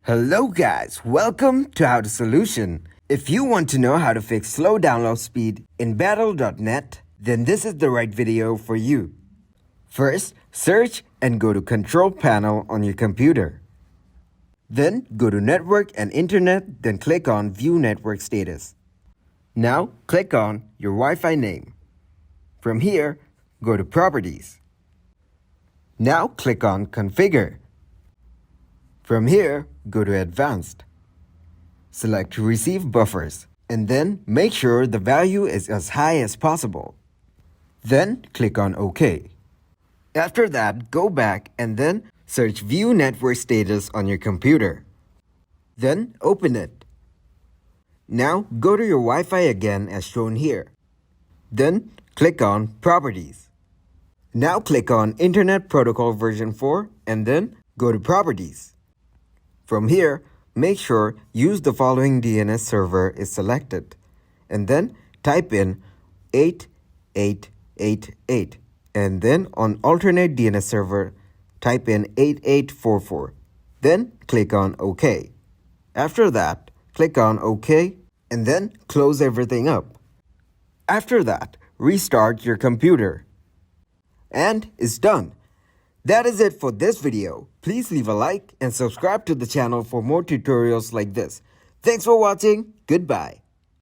Hello guys, welcome to How to Solution. If you want to know how to fix slow download speed in Battle.net, then this is the right video for you. First, search and go to Control Panel on your computer. Then go to Network and Internet, then click on View Network Status. Now click on your Wi-Fi name. From here, go to Properties. Now click on Configure. From here, go to Advanced. Select Receive Buffers and then make sure the value is as high as possible. Then click on OK. After that, go back and then search View Network Status on your computer. Then open it. Now go to your Wi-Fi again as shown here. Then click on Properties. Now click on Internet Protocol version 4 and then go to Properties. From here, make sure Use the following DNS server is selected and then type in 8888 and then on alternate DNS server, type in 8844. Then click on OK. After that, click on OK and then close everything up. After that, restart your computer. And it's done. That is it for this video. Please leave a like and subscribe to the channel for more tutorials like this. Thanks for watching. Goodbye.